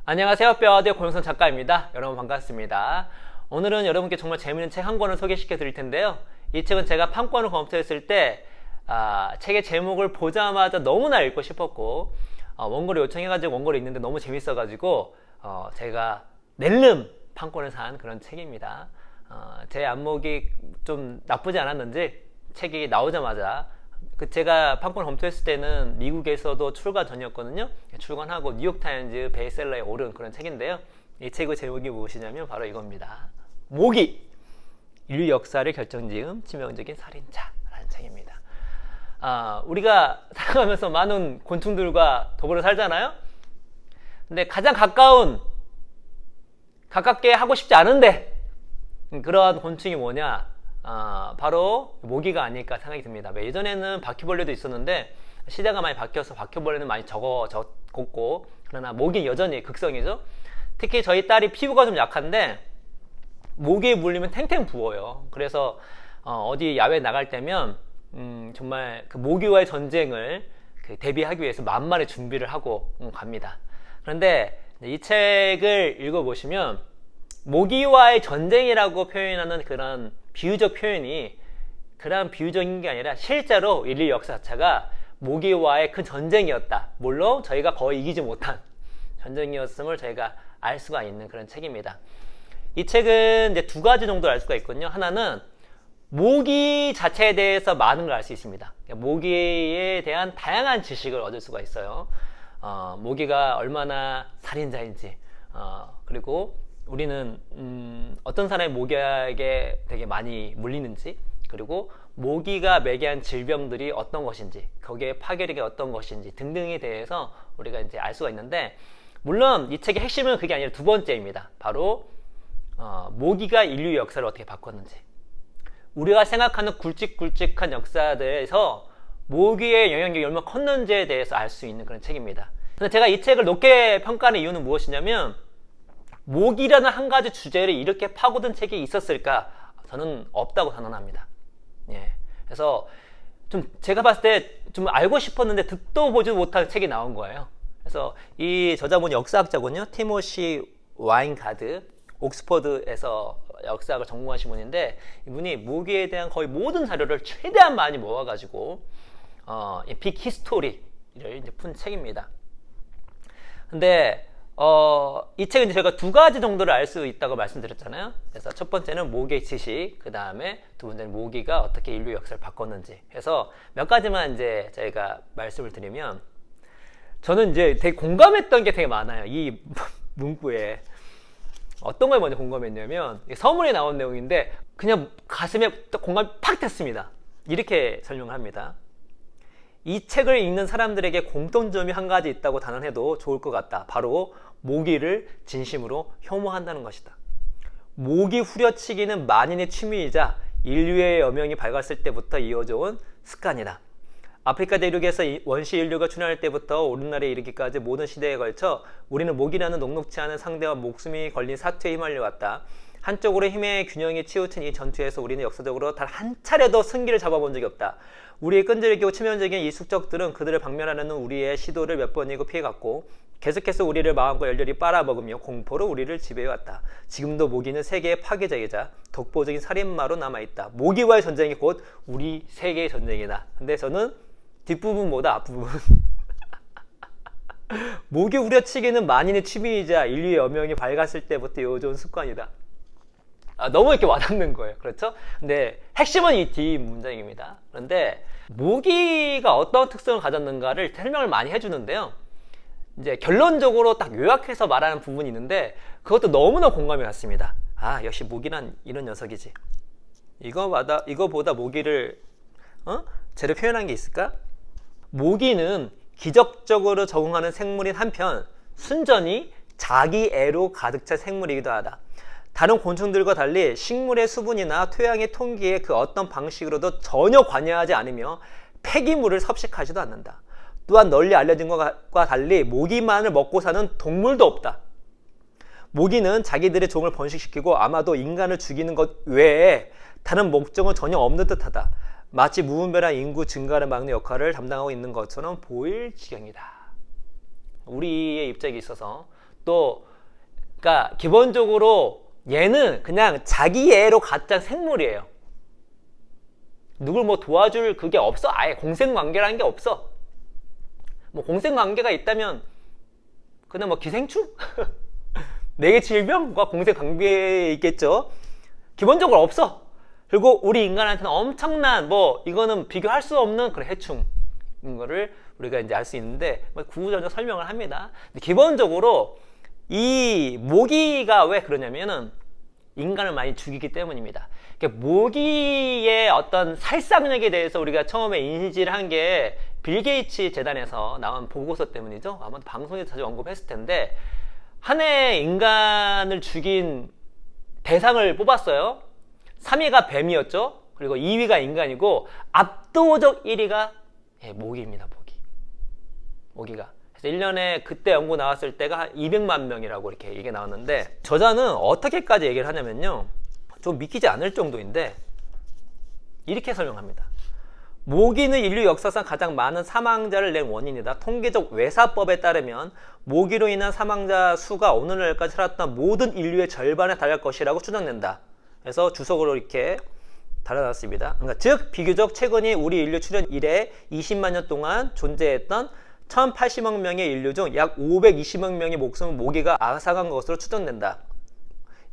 안녕하세요. 뼈아디오 고영선 작가입니다. 여러분 반갑습니다. 오늘은 여러분께 정말 재미있는 책 한 권을 소개시켜 드릴 텐데요. 이 책은 제가 판권을 검토했을 때 책의 제목을 보자마자 너무나 읽고 싶었고 원고를 요청해가지고 원고를 읽는데 너무 재밌어가지고 제가 낼름 판권을 산 그런 책입니다. 제 안목이 좀 나쁘지 않았는지 책이 나오자마자 제가 판권을 검토했을 때는 미국에서도 출간 전이었거든요. 출간하고 뉴욕타임즈 베스트셀러에 오른 그런 책인데요. 이 책의 제목이 무엇이냐면 바로 이겁니다. 모기! 인류 역사를 결정지은 치명적인 살인자라는 책입니다. 우리가 살아가면서 많은 곤충들과 더불어 살잖아요. 근데 가장 가깝게 하고 싶지 않은데 그러한 곤충이 뭐냐? 바로 모기가 아닐까 생각이 듭니다. 예전에는 바퀴벌레도 있었는데 시대가 많이 바뀌어서 바퀴벌레는 많이 적었고 그러나 모기 여전히 극성이죠. 특히 저희 딸이 피부가 좀 약한데 모기에 물리면 탱탱 부어요. 그래서 어디 야외 나갈 때면 정말 그 모기와의 전쟁을 대비하기 위해서 만만의 준비를 하고 갑니다. 그런데 이 책을 읽어보시면 모기와의 전쟁이라고 표현하는 그런 비유적 표현이 그런 비유적인 게 아니라 실제로 인류 역사 자체가 모기와의 큰 전쟁이었다. 물론 저희가 거의 이기지 못한 전쟁이었음을 저희가 알 수가 있는 그런 책입니다. 이 책은 이제 두 가지 정도로 알 수가 있거든요. 하나는 모기 자체에 대해서 많은 걸 알 수 있습니다. 모기에 대한 다양한 지식을 얻을 수가 있어요. 모기가 얼마나 살인자인지 그리고 우리는 어떤 사람이 모기에게 되게 많이 물리는지, 그리고 모기가 매개한 질병들이 어떤 것인지, 거기에 파괴력이 어떤 것인지 등등에 대해서 우리가 이제 알 수가 있는데, 물론 이 책의 핵심은 그게 아니라 두 번째입니다. 바로 모기가 인류의 역사를 어떻게 바꿨는지, 우리가 생각하는 굵직굵직한 역사들에서 모기의 영향력이 얼마나 컸는지에 대해서 알 수 있는 그런 책입니다. 근데 제가 이 책을 높게 평가하는 이유는 무엇이냐면, 모기라는 한 가지 주제를 이렇게 파고든 책이 있었을까? 저는 없다고 선언합니다. 그래서 좀 제가 봤을 때 좀 알고 싶었는데 듣도 보지도 못한 책이 나온 거예요. 그래서 이 저자분이 역사학자군요. 티모시 와인가드, 옥스퍼드에서 역사학을 전공하신 분인데, 이분이 모기에 대한 거의 모든 자료를 최대한 많이 모아가지고 이 빅 히스토리를 이제 푼 책입니다. 근데 이 책은 제가 두 가지 정도를 알 수 있다고 말씀드렸잖아요. 그래서 첫 번째는 모기의 지식, 그 다음에 두 번째는 모기가 어떻게 인류 역사를 바꿨는지 해서 몇 가지만 이제 저희가 말씀을 드리면, 저는 이제 되게 공감했던 게 되게 많아요. 이 문구에. 어떤 걸 먼저 공감했냐면, 서문에 나온 내용인데 그냥 가슴에 공감이 팍 됐습니다. 이렇게 설명합니다. 이 책을 읽는 사람들에게 공통점이 한 가지 있다고 단언해도 좋을 것 같다. 바로 모기를 진심으로 혐오한다는 것이다. 모기 후려치기는 만인의 취미이자 인류의 여명이 밝았을 때부터 이어져 온 습관이다. 아프리카 대륙에서 원시 인류가 출현할 때부터 오늘날에 이르기까지 모든 시대에 걸쳐 우리는 모기라는 녹록지 않은 상대와 목숨이 걸린 사투에 휘말려왔다. 한쪽으로 힘의 균형이 치우친 이 전투에서 우리는 역사적으로 단 한 차례도 승기를 잡아본 적이 없다. 우리의 끈질기고 치명적인 이 숙적들은 그들을 박멸하려는 우리의 시도를 몇 번이고 피해갔고, 계속해서 우리를 마음과 열렬히 빨아먹으며 공포로 우리를 지배해왔다. 지금도 모기는 세계의 파괴적이자 독보적인 살인마로 남아있다. 모기와의 전쟁이 곧 우리 세계의 전쟁이다. 근데 저는 뒷부분보다 앞부분 모기 후려치기는 만인의 취미이자 인류의 여명이 밝았을 때부터 이어져온 습관이다. 너무 이렇게 와닿는 거예요. 그렇죠? 근데 핵심은 이 뒤 문장입니다. 그런데 모기가 어떤 특성을 가졌는가를 설명을 많이 해주는데요. 이제 결론적으로 딱 요약해서 말하는 부분이 있는데, 그것도 너무나 공감이 갔습니다. 역시 모기란 이런 녀석이지. 이거보다 모기를 제대로 표현한 게 있을까? 모기는 기적적으로 적응하는 생물인 한편 순전히 자기 애로 가득 찬 생물이기도 하다. 다른 곤충들과 달리 식물의 수분이나 토양의 통기에 그 어떤 방식으로도 전혀 관여하지 않으며 폐기물을 섭식하지도 않는다. 또한 널리 알려진 것과 달리 모기만을 먹고 사는 동물도 없다. 모기는 자기들의 종을 번식시키고 아마도 인간을 죽이는 것 외에 다른 목적은 전혀 없는 듯하다. 마치 무분별한 인구 증가를 막는 역할을 담당하고 있는 것처럼 보일 지경이다. 우리의 입장에 있어서 또 그러니까 기본적으로 얘는 그냥 자기 애로 가짜 생물이에요. 누굴 뭐 도와줄 그게 없어. 아예 공생관계라는 게 없어. 뭐 공생관계가 있다면 그냥 뭐 기생충? 내계 질병과 공생관계에 있겠죠. 기본적으로 없어. 그리고 우리 인간한테는 엄청난 뭐 이거는 비교할 수 없는 그런 해충인 거를 우리가 이제 알 수 있는데 구구절절 설명을 합니다. 근데 기본적으로 이 모기가 왜 그러냐면은 인간을 많이 죽이기 때문입니다. 모기의 어떤 살상력에 대해서 우리가 처음에 인지를 한 게 빌 게이츠 재단에서 나온 보고서 때문이죠. 아마 방송에서 자주 언급했을 텐데 한 해 인간을 죽인 대상을 뽑았어요. 3위가 뱀이었죠. 그리고 2위가 인간이고 압도적 1위가 모기입니다. 모기가. 그래서 1년에 그때 연구 나왔을 때가 한 200만 명이라고 이렇게 얘기가 나왔는데 저자는 어떻게까지 얘기를 하냐면요. 좀 믿기지 않을 정도인데 이렇게 설명합니다. 모기는 인류 역사상 가장 많은 사망자를 낸 원인이다. 통계적 외사법에 따르면 모기로 인한 사망자 수가 오늘날까지 살았던 모든 인류의 절반에 달할 것이라고 추정된다. 그래서 주석으로 이렇게 달아놨습니다. 그러니까 즉 비교적 최근이 우리 인류 출현 이래 20만 년 동안 존재했던 1080억 명의 인류 중 약 520억 명의 목숨을 모기가 앗아간 것으로 추정된다.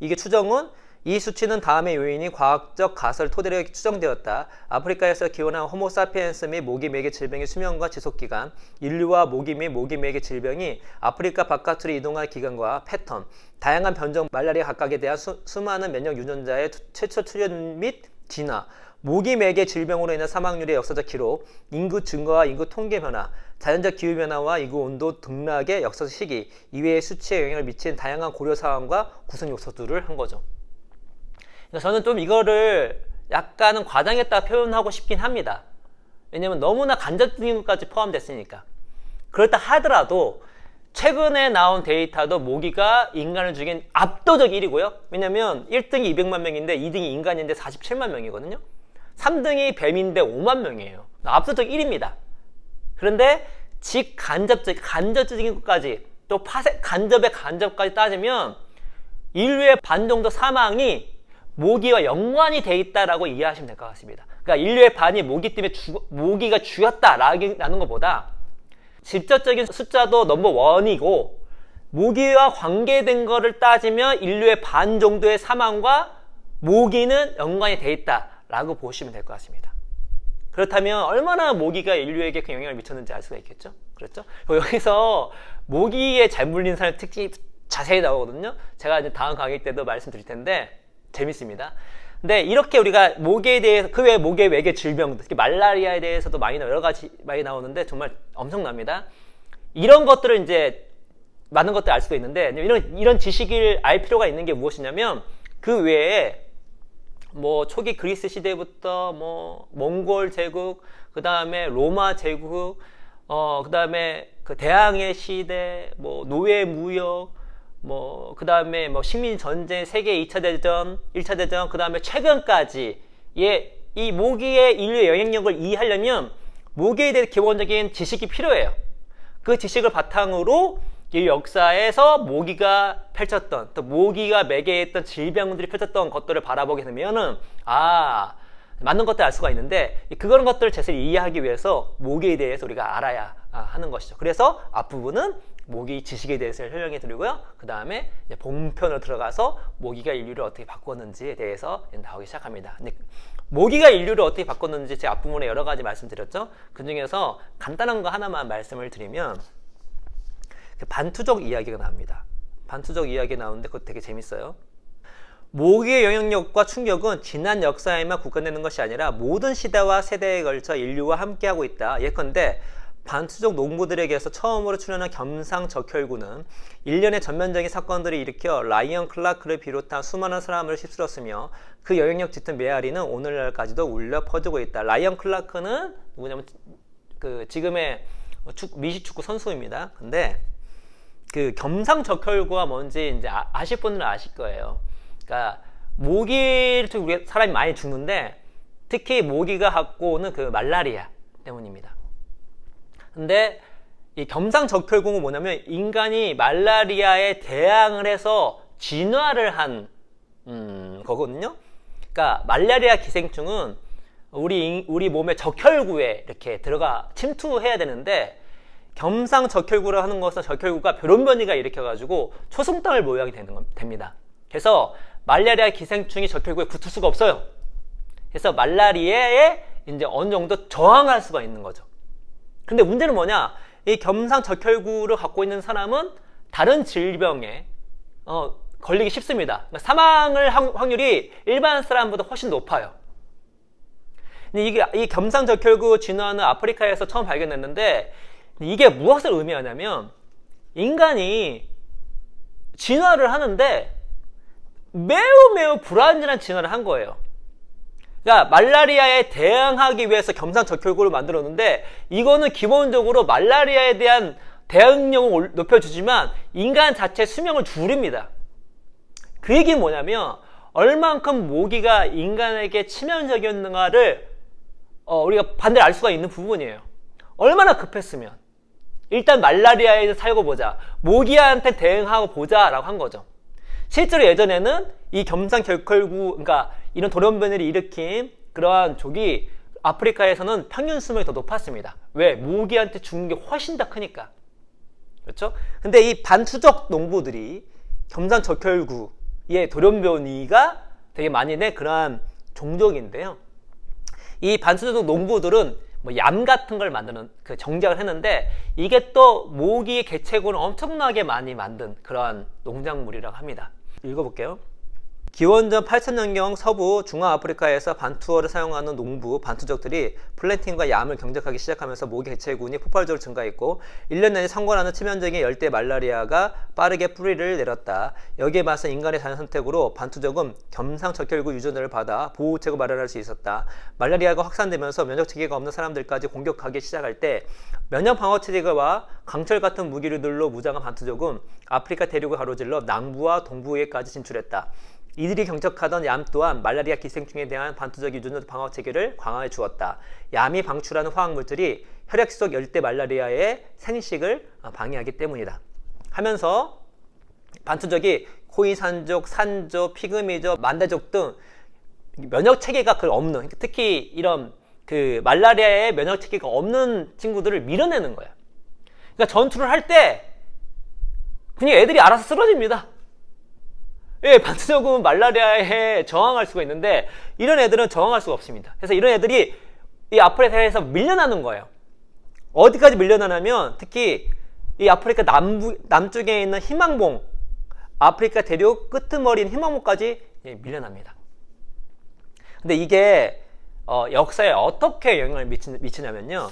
이게 추정은 이 수치는 다음의 요인이 과학적 가설을 토대로 추정되었다. 아프리카에서 기원한 호모사피엔스 및 모기 매개 질병의 수명과 지속기간, 인류와 모기 및 모기 매개 질병이 아프리카 바깥으로 이동한 기간과 패턴, 다양한 변종 말라리아 각각에 대한 수많은 면역 유전자의 최초 출현 및 진화, 모기 매개 질병으로 인한 사망률의 역사적 기록, 인구 증가와 인구 통계 변화, 자연적 기후변화와 인구 온도 등락의 역사적 시기 이외의 수치에 영향을 미친 다양한 고려 사항과 구성 요소들을 한 거죠. 그러니까 저는 좀 이거를 약간은 과장했다 표현하고 싶긴 합니다. 왜냐면 너무나 간접적인 것까지 포함됐으니까. 그렇다 하더라도 최근에 나온 데이터도 모기가 인간을 죽인 압도적 1위고요. 왜냐면 1등이 200만 명인데 2등이 인간인데 47만 명이거든요. 3등이 뱀인데 5만 명이에요. 압도적 1위입니다. 그런데 간접적인 것까지 또 간접의 간접까지 따지면 인류의 반 정도 사망이 모기와 연관이 돼 있다라고 이해하시면 될 것 같습니다. 그러니까 인류의 반이 모기 때문에 모기가 죽였다라는 것보다 직접적인 숫자도 넘버1이고 모기와 관계된 거를 따지면 인류의 반 정도의 사망과 모기는 연관이 돼 있다라고 보시면 될 것 같습니다. 그렇다면 얼마나 모기가 인류에게 그 영향을 미쳤는지 알 수가 있겠죠? 그렇죠? 여기서 모기에 잘 물린 사람 특징이 자세히 나오거든요. 제가 이제 다음 강의 때도 말씀드릴 텐데 재밌습니다. 근데 이렇게 우리가 모기에 대해서 그 외에 모기의 외계 질병, 특히 말라리아에 대해서도 여러 가지 많이 나오는데 정말 엄청납니다. 이런 것들을 이제 많은 것들 알 수도 있는데 이런 지식을 알 필요가 있는 게 무엇이냐면 그 외에 뭐 초기 그리스 시대부터 뭐 몽골 제국, 그 다음에 로마 제국, 그 다음에 그 대항해 시대, 뭐 노예 무역, 뭐 그 다음에 뭐 식민 전쟁, 세계 2차 대전, 1차 대전, 그 다음에 최근까지의 이 모기의 인류의 영향력을 이해하려면 모기에 대해 기본적인 지식이 필요해요. 그 지식을 바탕으로 이 역사에서 모기가 펼쳤던, 또 모기가 매개했던 질병들이 펼쳤던 것들을 바라보게 되면은 맞는 것들 알 수가 있는데 그런 것들을 제대로 이해하기 위해서 모기에 대해서 우리가 알아야 하는 것이죠. 그래서 앞부분은 모기 지식에 대해서 설명해 드리고요. 그 다음에 본편으로 들어가서 모기가 인류를 어떻게 바꿨는지에 대해서 나오기 시작합니다. 근데 모기가 인류를 어떻게 바꿨는지 제 앞부분에 여러 가지 말씀드렸죠. 그 중에서 간단한 거 하나만 말씀을 드리면 반투족 이야기가 나옵니다. 반투족 이야기 나오는데 그거 되게 재밌어요. 모기의 영향력과 충격은 지난 역사에만 국한되는 것이 아니라 모든 시대와 세대에 걸쳐 인류와 함께하고 있다. 예컨대 반투족 농부들에게서 처음으로 출현한 겸상적혈구는 일련의 전면적인 사건들을 일으켜 라이언 클라크를 비롯한 수많은 사람을 휩쓸었으며 그 영향력 짙은 메아리는 오늘날까지도 울려 퍼지고 있다. 라이언 클라크는 누구냐면 그 지금의 미식축구 선수입니다. 근데 그 겸상적혈구가 뭔지 이제 아실 분들은 아실 거예요. 그러니까 모기를 우리 사람이 많이 죽는데 특히 모기가 갖고 오는 그 말라리아 때문입니다. 근데 이 겸상적혈구는 뭐냐면 인간이 말라리아에 대항을 해서 진화를 한 거거든요. 그러니까 말라리아 기생충은 우리 몸의 적혈구에 이렇게 들어가 침투해야 되는데, 겸상적혈구를 하는 것은 적혈구가 변변이가 일으켜가지고 초승달을 모유하게 됩니다. 그래서 말라리아 기생충이 적혈구에 붙을 수가 없어요. 그래서 말라리아에 이제 어느 정도 저항할 수가 있는 거죠. 근데 문제는 뭐냐? 이 겸상적혈구를 갖고 있는 사람은 다른 질병에 걸리기 쉽습니다. 그러니까 사망을 확률이 일반 사람보다 훨씬 높아요. 근데 이 겸상적혈구 진화는 아프리카에서 처음 발견됐는데, 이게 무엇을 의미하냐면 인간이 진화를 하는데 매우 불완전한 진화를 한 거예요. 그러니까 말라리아에 대항하기 위해서 겸상적혈구를 만들었는데, 이거는 기본적으로 말라리아에 대한 대응력을 높여주지만 인간 자체 수명을 줄입니다. 그 얘기는 뭐냐면 얼만큼 모기가 인간에게 치명적이었는가를 우리가 반대로 알 수가 있는 부분이에요. 얼마나 급했으면 일단 말라리아에 살고 보자, 모기한테 대응하고 보자 라고 한 거죠. 실제로 예전에는 이 겸상적혈구, 그러니까 이런 돌연변이를 일으킨 그러한 족이 아프리카에서는 평균 수명이 더 높았습니다. 왜? 모기한테 죽는 게 훨씬 더 크니까. 그렇죠? 근데 이 반투적 농부들이 겸상적혈구의 돌연변이가 되게 많이 된 그러한 종족인데요. 이 반투적 농부들은 뭐 얌 같은 걸 만드는 그 정작을 했는데, 이게 또 모기의 개체군을 엄청나게 많이 만든 그러한 농작물이라고 합니다. 읽어볼게요. 기원전 8000년경 서부 중앙아프리카에서 반투어를 사용하는 농부 반투족들이 플랜팅과 얌을 경작하기 시작하면서 모기 개체군이 폭발적으로 증가했고, 1년 내내 상관하는 치명적인 열대 말라리아가 빠르게 뿌리를 내렸다. 여기에 맞서 인간의 자연 선택으로 반투족은 겸상적혈구 유전을 받아 보호책을 마련할 수 있었다. 말라리아가 확산되면서 면역체계가 없는 사람들까지 공격하기 시작할 때 면역 방어체계와 강철 같은 무기들로 무장한 반투족은 아프리카 대륙을 가로질러 남부와 동부에까지 진출했다. 이들이 경작하던 얌 또한 말라리아 기생충에 대한 반투적 유전 방어 체계를 강화해 주었다. 얌이 방출하는 화학물질이 혈액 속 열대 말라리아의 생식을 방해하기 때문이다. 하면서 반투적이 코이산족, 산족, 피그미족, 만다족 등 면역 체계가 없는, 특히 이런 그 말라리아의 면역 체계가 없는 친구들을 밀어내는 거야. 그러니까 전투를 할 때 그냥 애들이 알아서 쓰러집니다. 예, 반투족은 말라리아에 저항할 수가 있는데 이런 애들은 저항할 수가 없습니다. 그래서 이런 애들이 이 아프리카에서 밀려나는 거예요. 어디까지 밀려나냐면 특히 이 아프리카 남쪽에 있는 희망봉, 아프리카 대륙 끄트머리인 희망봉까지 밀려납니다. 근데 이게 역사에 어떻게 영향을 미치냐면요,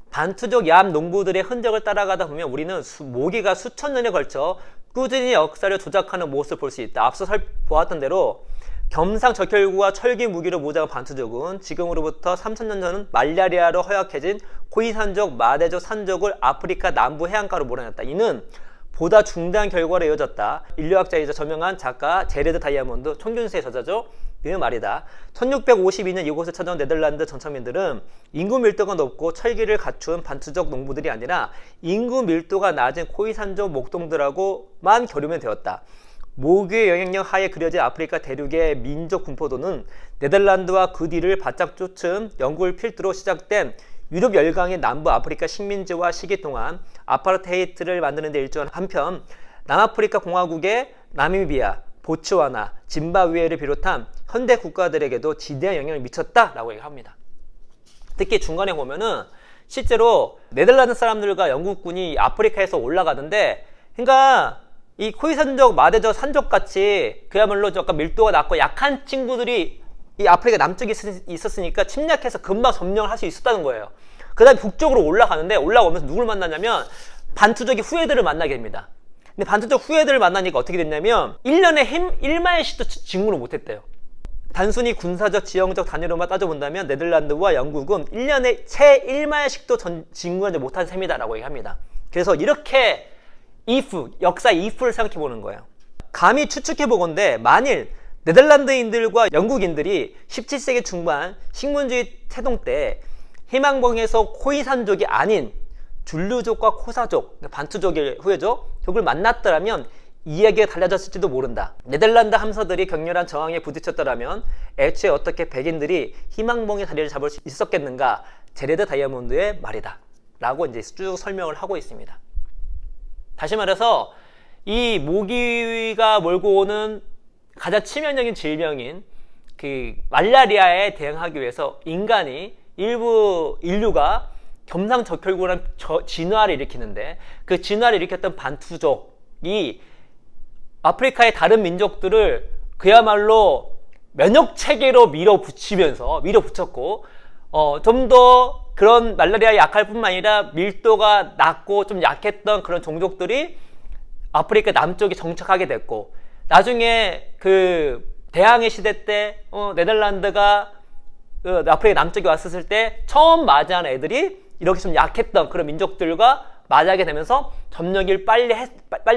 반투족 얌 농부들의 흔적을 따라가다 보면 우리는 모기가 수천 년에 걸쳐 꾸준히 역사를 조작하는 모습을 볼 수 있다. 앞서 보았던 대로 겸상적혈구와 철기 무기로 무장한 반투족은 지금으로부터 3000년 전 말라리아로 허약해진 코이산족, 마대족, 산족을 아프리카 남부 해안가로 몰아냈다. 이는 보다 중대한 결과로 이어졌다. 인류학자이자 저명한 작가 제레드 다이아몬드, 총균수의 저자죠. 그 말이다. 1652년 이곳을 찾아온 네덜란드 전착민들은 인구 밀도가 높고 철기를 갖춘 반투족 농부들이 아니라 인구 밀도가 낮은 코이산족 목동들하고만 교류면 되었다. 모기의 영향력 하에 그려진 아프리카 대륙의 민족 분포도는 네덜란드와 그 뒤를 바짝 쫓은 영국을 필두로 시작된 유럽 열강의 남부 아프리카 식민지화 시기 동안 아파르테이트를 만드는 데 일조한 한편 남아프리카 공화국의 나미비아, 보츠와나, 짐바브웨를 비롯한 현대 국가들에게도 지대한 영향을 미쳤다라고 얘기합니다. 특히 중간에 보면은 실제로 네덜란드 사람들과 영국군이 아프리카에서 올라가는데, 그러니까 이 코이산족, 마대족, 산족 같이 그야말로 약간 밀도가 낮고 약한 친구들이 이 아프리카 남쪽에 있었으니까 침략해서 금방 점령을 할 수 있었다는 거예요. 그 다음에 북쪽으로 올라오면서 누굴 만나냐면 반투족의 후예들을 만나게 됩니다. 근데 반투족 후예들을 만나니까 어떻게 됐냐면 1년에 1마일씩도 진군을 못했대요. 단순히 군사적, 지형적 단위로만 따져본다면 네덜란드와 영국은 1년에 채 1마일씩도 진군하지 못한 셈이다라고 얘기합니다. 그래서 이렇게 역사 if를 생각해보는 거예요. 감히 추측해보건대 만일 네덜란드인들과 영국인들이 17세기 중반 식민주의 태동 때 희망봉에서 코이산족이 아닌 줄루족과 코사족, 반투족의 후예족을 만났더라면 이야기가 달라졌을지도 모른다. 네덜란드 함선들이 격렬한 저항에 부딪혔더라면 애초에 어떻게 백인들이 희망봉의 자리를 잡을 수 있었겠는가? 제레드 다이아몬드의 말이다. 라고 이제 쭉 설명을 하고 있습니다. 다시 말해서 이 모기가 몰고 오는 가장 치명적인 질병인 그 말라리아에 대응하기 위해서 일부 인류가 겸상적혈구라는 진화를 일으키는데, 그 진화를 일으켰던 반투족이 아프리카의 다른 민족들을 그야말로 면역 체계로 밀어붙였고, 좀 더 그런 말라리아에 약할 뿐만 아니라 밀도가 낮고 좀 약했던 그런 종족들이 아프리카 남쪽에 정착하게 됐고, 나중에 그 대항해 시대 때 네덜란드가 아프리카 남쪽에 왔었을 때 처음 맞이한 애들이 이렇게 좀 약했던 그런 민족들과 맞이하게 되면서 점령을 빨리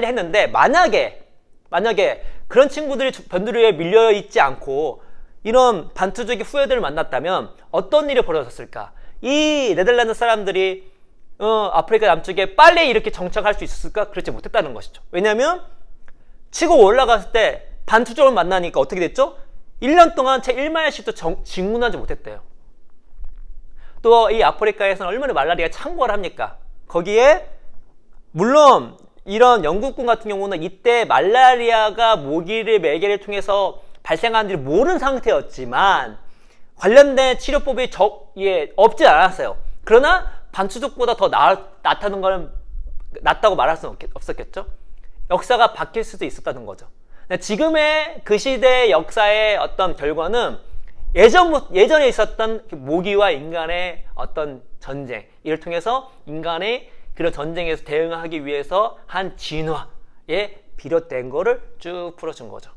했는데, 만약에 그런 친구들이 변두리에 밀려 있지 않고 이런 반투족의 후예들을 만났다면 어떤 일이 벌어졌을까? 이 네덜란드 사람들이 아프리카 남쪽에 빨리 이렇게 정착할 수 있었을까? 그렇지 못했다는 것이죠. 왜냐하면 치고 올라갔을 때 반투족을 만나니까 어떻게 됐죠? 1년 동안 채 1마일씩도 진군하지 못했대요. 또 이 아프리카에서는 얼마나 말라리아가 창궐을 합니까? 거기에 물론 이런 영국군 같은 경우는 이때 말라리아가 모기를 매개를 통해서 발생하는지를 모르는 상태였지만 관련된 치료법이 없지 않았어요. 그러나 반투족보다 더 낫다고 말할 수는 없었겠죠. 역사가 바뀔 수도 있었다는 거죠. 지금의 그 시대의 역사의 어떤 결과는 예전에 있었던 모기와 인간의 어떤 전쟁, 이를 통해서 인간의 그런 전쟁에서 대응하기 위해서 한 진화에 비롯된 거를 쭉 풀어준 거죠.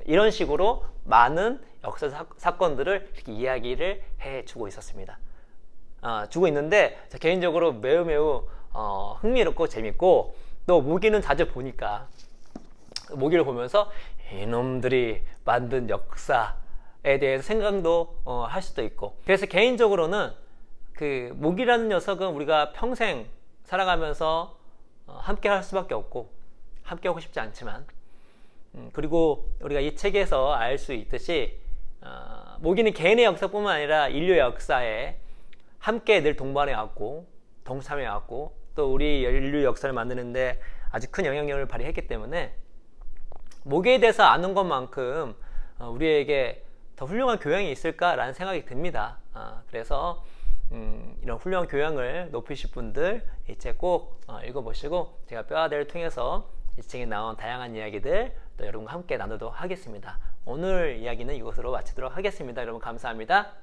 이런 식으로 많은 역사 사건들을 이렇게 이야기를 해주고 있었습니다. 주고 있는데 개인적으로 매우 흥미롭고 재밌고, 또 모기는 자주 보니까 모기를 보면서 이놈들이 만든 역사에 대해서 생각도 할 수도 있고, 그래서 개인적으로는 그 모기라는 녀석은 우리가 평생 살아가면서 함께 할 수밖에 없고 함께 하고 싶지 않지만, 그리고 우리가 이 책에서 알 수 있듯이 모기는 개인의 역사뿐만 아니라 인류의 역사에 함께 늘 동반해 왔고 동참해 왔고, 또 우리 인류 역사를 만드는데 아주 큰 영향력을 발휘했기 때문에 모기에 대해서 아는 것만큼 우리에게 더 훌륭한 교양이 있을까라는 생각이 듭니다. 그래서 이런 훌륭한 교양을 높이실 분들 이 책 꼭 읽어보시고, 제가 뼈아대를 통해서 이 책에 나온 다양한 이야기들 또 여러분과 함께 나누도록 하겠습니다. 오늘 이야기는 이것으로 마치도록 하겠습니다. 여러분 감사합니다.